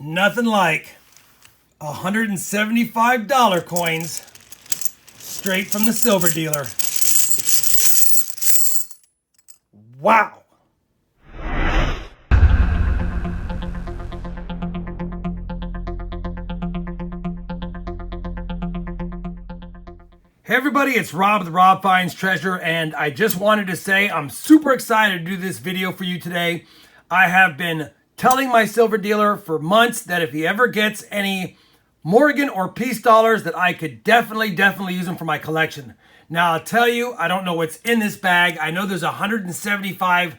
Nothing like $175 coins straight from the silver dealer. Wow. Hey everybody, it's Rob with RobFindsTreasure, and I just wanted to say I'm super excited to do this video for you today. I have been telling my silver dealer for months that if he ever gets any Morgan or Peace dollars, that I could definitely use them for my collection. Now I'll tell you, I don't know what's in this bag. I know there's $175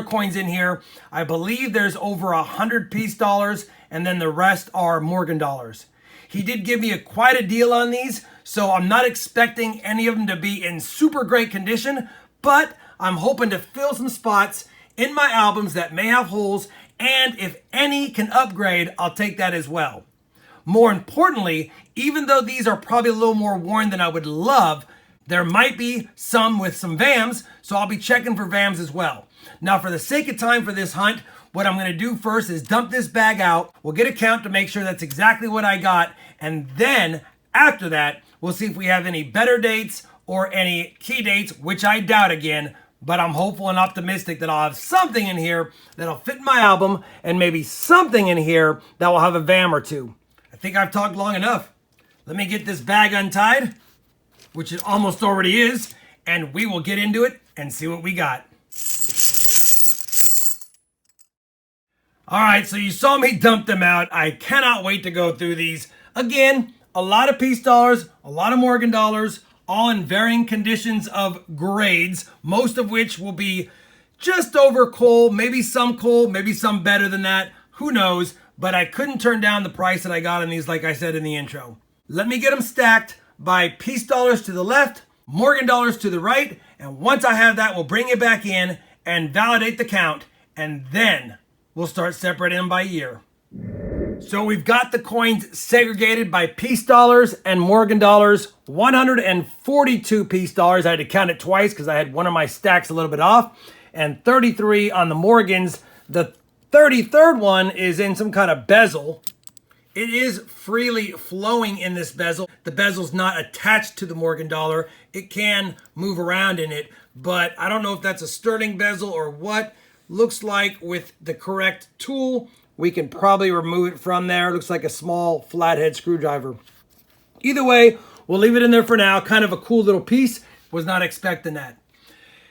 coins in here. I believe there's over 100 Peace dollars, and then the rest are Morgan dollars. He did give me quite a deal on these, so I'm not expecting any of them to be in super great condition, but I'm hoping to fill some spots in my albums that may have holes, and if any can upgrade, I'll take that as well. More importantly, even though these are probably a little more worn than I would love, there might be some with some VAMs, so I'll be checking for VAMs as well. Now, for the sake of time for this hunt, what I'm going to do first is dump this bag out. We'll get a count to make sure that's exactly what I got, and then after that, we'll see if we have any better dates or any key dates, which I doubt again, but I'm hopeful and optimistic that I'll have something in here that'll fit my album, and maybe something in here that will have a VAM or two. I think I've talked long enough. Let me get this bag untied, which it almost already is, and we will get into it and see what we got. All right, so you saw me dump them out. I cannot wait to go through these. Again, a lot of Peace dollars, a lot of Morgan dollars, all in varying conditions of grades, most of which will be just over coal, maybe some better than that, who knows, but I couldn't turn down the price that I got on these, like I said in the intro. Let me get them stacked by Peace dollars to the left, Morgan dollars to the right, and once I have that, we'll bring it back in and validate the count, and then we'll start separating them by year. So we've got the coins segregated by Peace dollars and Morgan dollars. 142 Peace dollars. I had to count it twice because I had one of my stacks a little bit off. And 33 on the Morgans. The 33rd one is in some kind of bezel. It is freely flowing in this bezel. The bezel's not attached to the Morgan dollar. It can move around in it, but I don't know if that's a sterling bezel or what. Looks like with the correct tool, we can probably remove it from there. Looks like a small flathead screwdriver. Either way, we'll leave it in there for now. Kind of a cool little piece. Was not expecting that.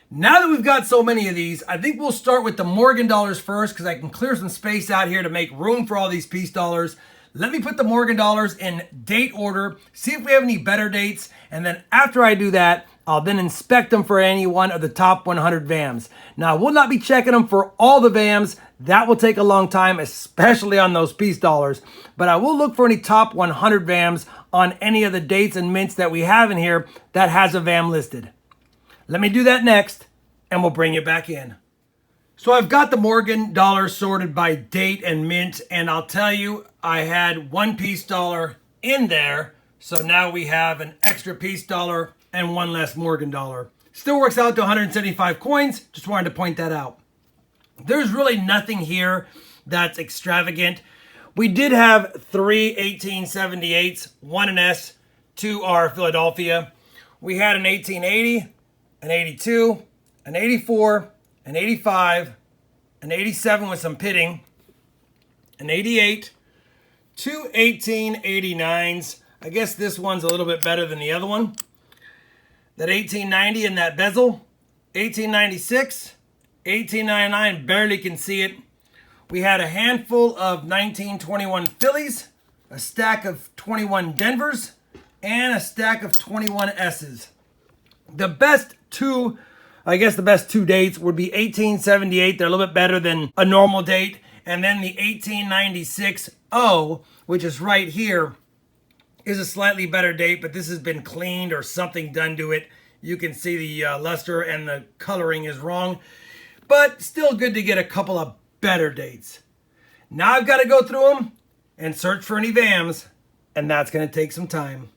Now that we've got so many of these, I think we'll start with the Morgan dollars first because I can clear some space out here to make room for all these Peace dollars. Let me put the Morgan dollars in date order, see if we have any better dates, and then after I do that, I'll then inspect them for any one of the top 100 VAMs. Now, I will not be checking them for all the VAMs. That will take a long time, especially on those Peace dollars. But I will look for any top 100 VAMs on any of the dates and mints that we have in here that has a VAM listed. Let me do that next, and we'll bring it back in. So I've got the Morgan dollars sorted by date and mint, and I'll tell you, I had one Peace dollar in there, so now we have an extra Peace dollar and one less Morgan dollar. Still works out to 175 coins, just wanted to point that out. There's really nothing here that's extravagant. We did have 3 1878s, 1 an S, 2 are Philadelphia. We had an 1880, an 82, an 84, an 85, an 87 with some pitting, an 88, 2 1889s. I guess this one's a little bit better than the other one. That 1890 in that bezel, 1896, 1899, barely can see it. We had a handful of 1921 Phillies, a stack of 21 Denvers, and a stack of 21 S's. The best two dates would be 1878. They're a little bit better than a normal date. And then the 1896 O, which is right here, is a slightly better date, but this has been cleaned or something done to it. You can see the luster and the coloring is wrong, but still good to get a couple of better dates. Now I've got to go through them and search for any VAMs, and that's going to take some time.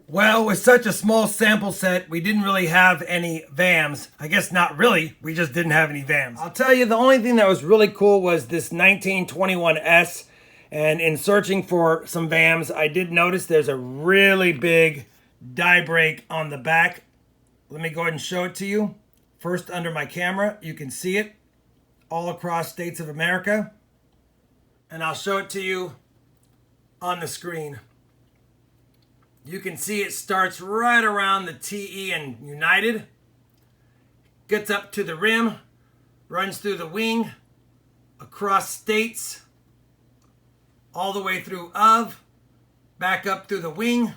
Well, with such a small sample set, we didn't really have any VAMs. I guess not really, we just didn't have any VAMs. I'll tell you, the only thing that was really cool was this 1921 S. And in searching for some VAMs, I did notice there's a really big die break on the back. Let me go ahead and show it to you. First, under my camera, you can see it all across states of America. And I'll show it to you on the screen. You can see it starts right around the TE and United, gets up to the rim, runs through the wing, across states, all the way through of, back up through the wing,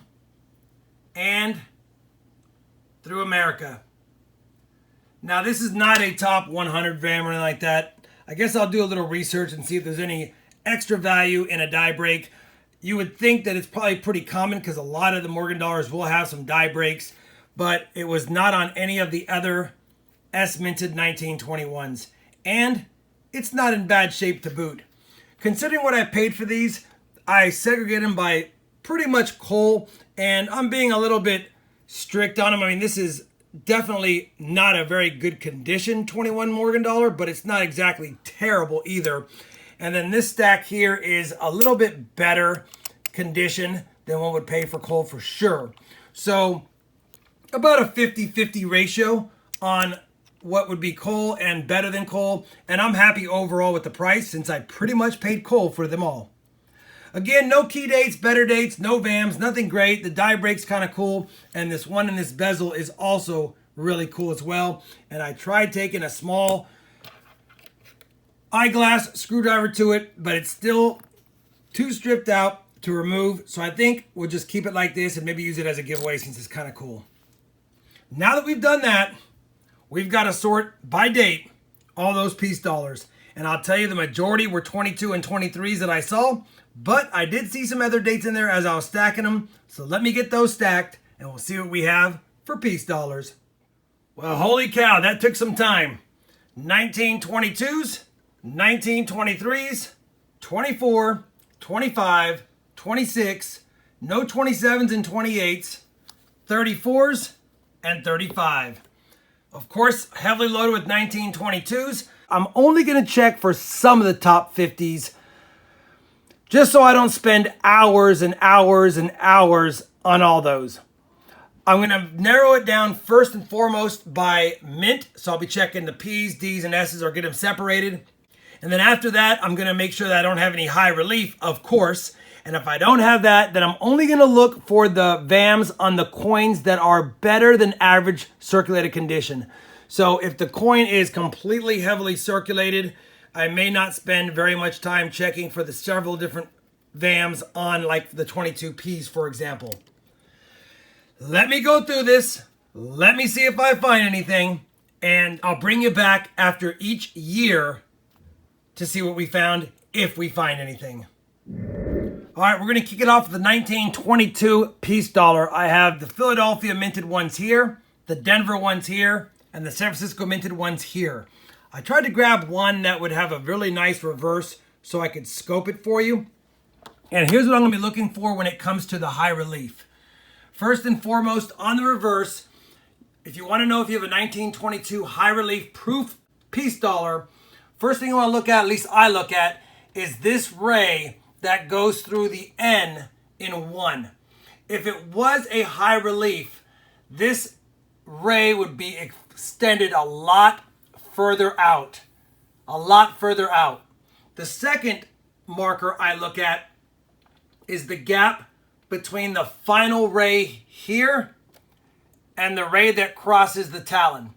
and through America. Now, this is not a top 100 VAM or anything like that. I guess I'll do a little research and see if there's any extra value in a die break. You would think that it's probably pretty common because a lot of the Morgan dollars will have some die breaks, but it was not on any of the other S-minted 1921s. And it's not in bad shape to boot. Considering what I paid for these, I segregate them by pretty much coal, and I'm being a little bit strict on them. I mean, this is definitely not a very good condition 21 Morgan dollar, but it's not exactly terrible either. And then this stack here is a little bit better condition than one would pay for coal for sure. So about a 50-50 ratio on what would be coal and better than coal. And I'm happy overall with the price since I pretty much paid coal for them all. Again, no key dates, better dates, no VAMs, nothing great. The die break's kind of cool. And this one in this bezel is also really cool as well. And I tried taking a small eyeglass screwdriver to it, but it's still too stripped out to remove. So I think we'll just keep it like this and maybe use it as a giveaway since it's kind of cool. Now that we've done that, we've got to sort by date all those Peace dollars. And I'll tell you the majority were 22 and 23s that I saw, but I did see some other dates in there as I was stacking them. So let me get those stacked and we'll see what we have for Peace dollars. Well, holy cow, that took some time. 1922s, 1923s, 24, 25, 26, no 27s and 28s, 34s, and 35. Of course, heavily loaded with 1922s. I'm only going to check for some of the top 50s just so I don't spend hours and hours and hours on all those. I'm going to narrow it down first and foremost by mint. So I'll be checking the P's, D's, and S's or get them separated. And then after that, I'm going to make sure that I don't have any high relief, of course. And if I don't have that, then I'm only going to look for the VAMs on the coins that are better than average circulated condition. So if the coin is completely heavily circulated, I may not spend very much time checking for the several different VAMs on like the 22Ps, for example. Let me go through this. Let me see if I find anything. And I'll bring you back after each year to see what we found, if we find anything. All right, we're going to kick it off with the 1922 Peace dollar. I have the Philadelphia minted ones here, the Denver ones here, and the San Francisco minted ones here. I tried to grab one that would have a really nice reverse so I could scope it for you. And here's what I'm going to be looking for when it comes to the high relief. First and foremost, on the reverse, if you want to know if you have a 1922 high relief proof Peace dollar, first thing you want to look at least I look at, is this ray that goes through the N in 1. If it was a high relief, this ray would be extended a lot further out. A lot further out. The second marker I look at is the gap between the final ray here and the ray that crosses the talon.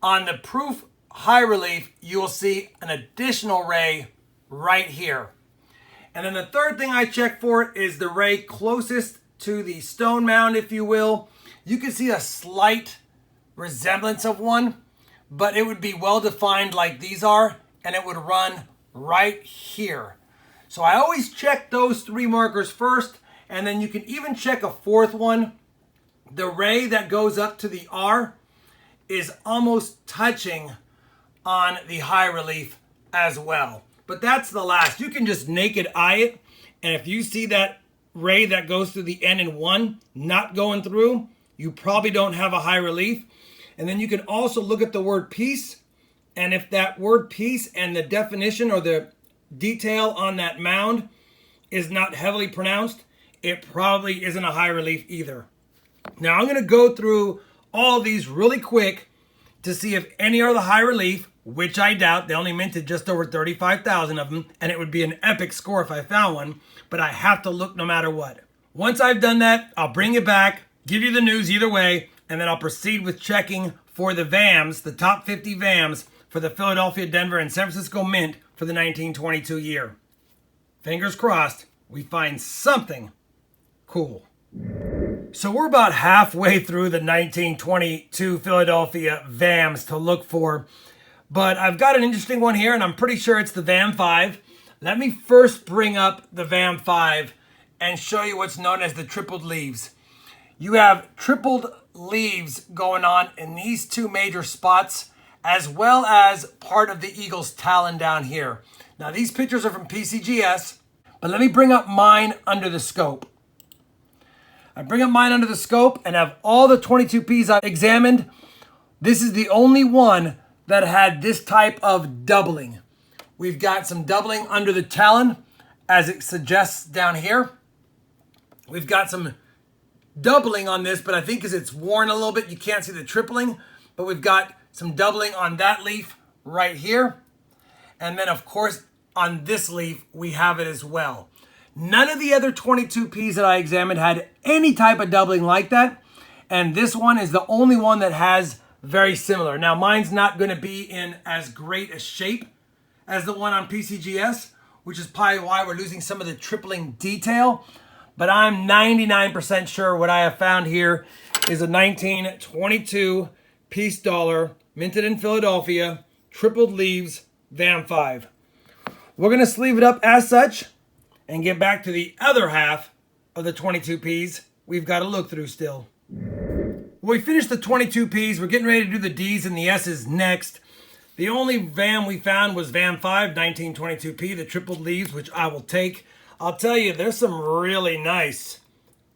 On the proof high relief, you will see an additional ray right here. And then the third thing I check for is the ray closest to the stone mound, if you will. You can see a slight resemblance of one, but it would be well defined like these are, and it would run right here. So I always check those three markers first, and then you can even check a fourth one. The ray that goes up to the R is almost touching on the high relief as well. But that's the last. You can just naked eye it, and if you see that ray that goes through the N in 1 not going through, you probably don't have a high relief. And then you can also look at the word peace, and if that word peace and the definition or the detail on that mound is not heavily pronounced, it probably isn't a high relief either. Now I'm going to go through all of these really quick to see if any are the high relief, which I doubt. They only minted just over 35,000 of them, and it would be an epic score if I found one, but I have to look no matter what. Once I've done that, I'll bring it back, give you the news either way, and then I'll proceed with checking for the VAMs, the top 50 VAMs for the Philadelphia, Denver, and San Francisco Mint for the 1922 year. Fingers crossed, we find something cool. So we're about halfway through the 1922 Philadelphia VAMs to look for, but I've got an interesting one here, and I'm pretty sure it's the VAM 5. Let me first bring up the VAM 5 and show you what's known as the tripled leaves. You have tripled leaves going on in these two major spots, as well as part of the eagle's talon down here. Now these pictures are from PCGS, but let me bring up mine under the scope. I bring up mine under the scope and have all the 22Ps I've examined. This is the only one that had this type of doubling. We've got some doubling under the talon, as it suggests down here. We've got some doubling on this, but I think because it's worn a little bit, you can't see the tripling. But we've got some doubling on that leaf right here. And then, of course, on this leaf, we have it as well. None of the other 22Ps that I examined had any type of doubling like that. And this one is the only one that has very similar. Now, mine's not going to be in as great a shape as the one on PCGS, which is probably why we're losing some of the tripling detail. But I'm 99% sure what I have found here is a 1922 Peace Dollar, minted in Philadelphia, tripled leaves, VAM 5. We're going to sleeve it up as such and get back to the other half of the 22Ps we've got to look through still. When we finish the 22Ps, we're getting ready to do the Ds and the S's next. The only VAM we found was VAM 5, 1922P, the tripled leaves, which I will take. I'll tell you, there's some really nice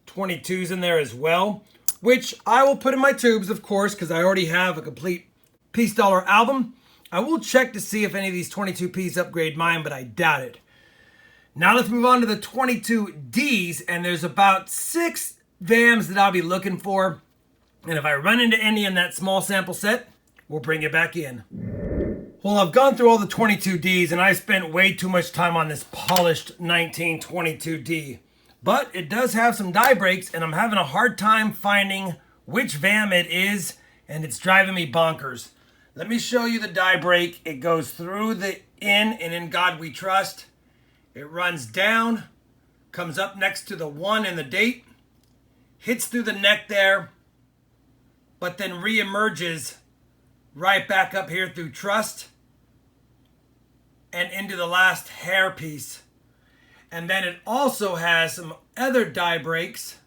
22s in there as well, which I will put in my tubes, of course, because I already have a complete Peace Dollar album. I will check to see if any of these 22Ps upgrade mine, but I doubt it. Now let's move on to the 22Ds, and there's about 6 VAMs that I'll be looking for. And if I run into any in that small sample set, we'll bring it back in. Well, I've gone through all the 22Ds, and I spent way too much time on this polished 1922D. But it does have some die breaks, and I'm having a hard time finding which VAM it is, and it's driving me bonkers. Let me show you the die break. It goes through the In God We Trust. It runs down, comes up next to the 1 in the date, hits through the neck there, but then re-emerges right back up here through Trust and into the last hair piece. And then it also has some other die breaks.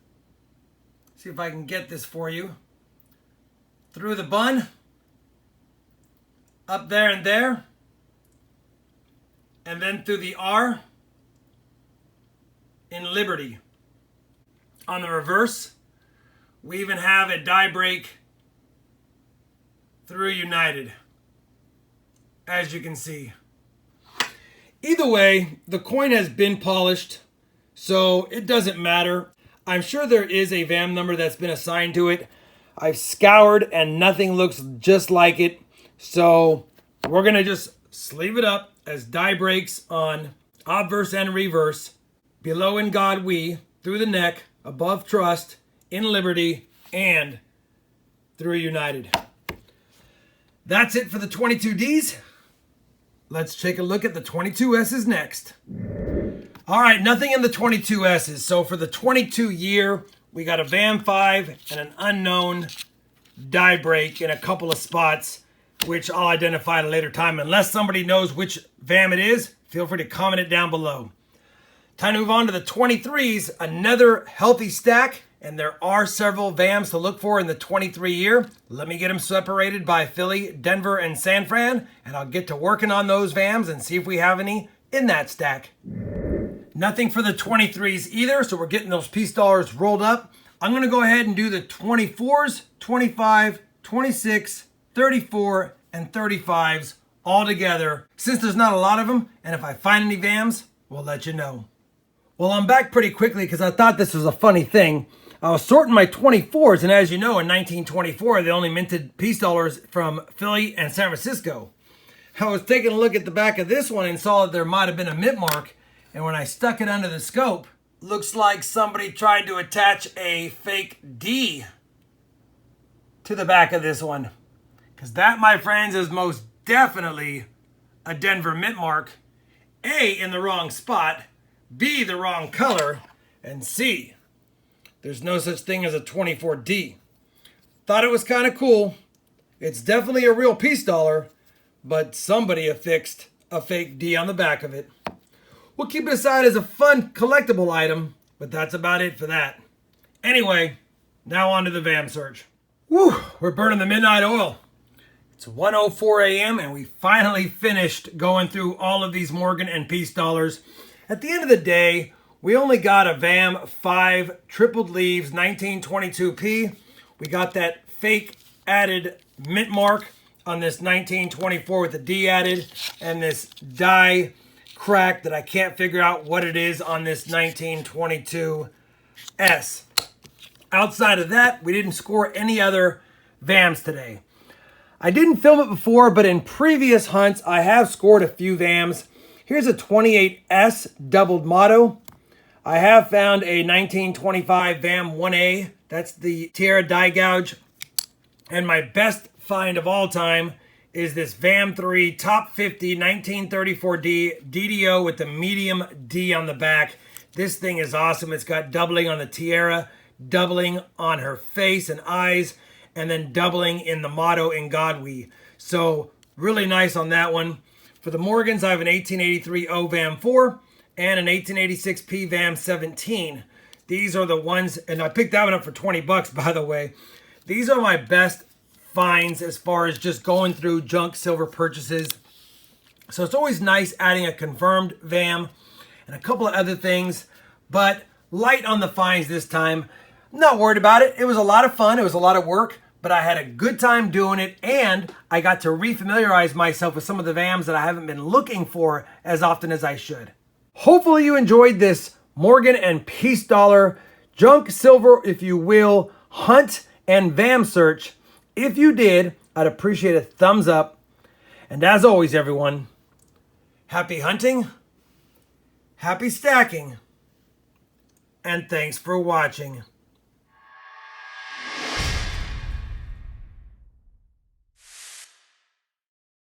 See if I can get this for you. Through the bun, up there and there, and then through the R in Liberty. On the reverse, we even have a die break through United, as you can see. Either way, the coin has been polished, so it doesn't matter. I'm sure there is a VAM number that's been assigned to it. I've scoured and nothing looks just like it, so we're going to just sleeve it up as die breaks on obverse and reverse, below In God We, through the neck, above Trust, in Liberty, and through United. That's it for the 22Ds. Let's take a look at the 22Ss next. All right, nothing in the 22Ss. So for the 22 year, we got a VAM 5 and an unknown die break in a couple of spots, which I'll identify at a later time. Unless somebody knows which VAM it is, feel free to comment it down below. Time to move on to the 23s, another healthy stack, and there are several VAMs to look for in the 23 year. Let me get them separated by Philly, Denver, and San Fran, and I'll get to working on those VAMs and see if we have any in that stack. Nothing for the 23s either, so we're getting those Peace Dollars rolled up. I'm going to go ahead and do the 24s, 25, 26, 34, and 35s all together, since there's not a lot of them, and if I find any VAMs, we'll let you know. Well, I'm back pretty quickly because I thought this was a funny thing. I was sorting my 24s, and as you know, in 1924, they only minted Peace Dollars from Philly and San Francisco. I was taking a look at the back of this one and saw that there might have been a mint mark, and when I stuck it under the scope, looks like somebody tried to attach a fake D to the back of this one. Because that, my friends, is most definitely a Denver mint mark. A, in the wrong spot. B, the wrong color. And C, there's no such thing as a 24D. Thought it was kind of cool. It's definitely a real Peace Dollar, but somebody affixed a fake D on the back of it. We'll keep it aside as a fun collectible item, but that's about it for that. Anyway, now on to the VAM search. Whew, we're burning the midnight oil. It's 1:04 a.m. and we finally finished going through all of these Morgan and Peace Dollars. At the end of the day, we only got a VAM 5 tripled leaves 1922p. We got that fake added mint mark on this 1924 with the D added, and this die crack that I can't figure out what it is on this 1922S. Outside of that, we didn't score any other VAMs today. I didn't film it before, but in previous hunts, I have scored a few VAMs. Here's a 28S doubled motto. I have found a 1925 VAM 1A. That's the Tierra die gouge. And my best find of all time is this VAM 3 Top 50 1934D DDO with the medium D on the back. This thing is awesome. It's got doubling on the Tierra, doubling on her face and eyes, and then doubling in the motto in God We. So really nice on that one. For the Morgans, I have an 1883 O VAM 4 and an 1886 P VAM 17. These are the ones, and I picked that one up for 20 bucks, by the way. These are my best finds as far as just going through junk silver purchases. So it's always nice adding a confirmed VAM and a couple of other things, but light on the finds this time. I'm not worried about it. It was a lot of fun. It was a lot of work, but I had a good time doing it, and I got to refamiliarize myself with some of the VAMs that I haven't been looking for as often as I should. Hopefully you enjoyed this Morgan and Peace Dollar junk silver, if you will, hunt and VAM search. If you did, I'd appreciate a thumbs up. And as always, everyone, happy hunting, happy stacking, and thanks for watching.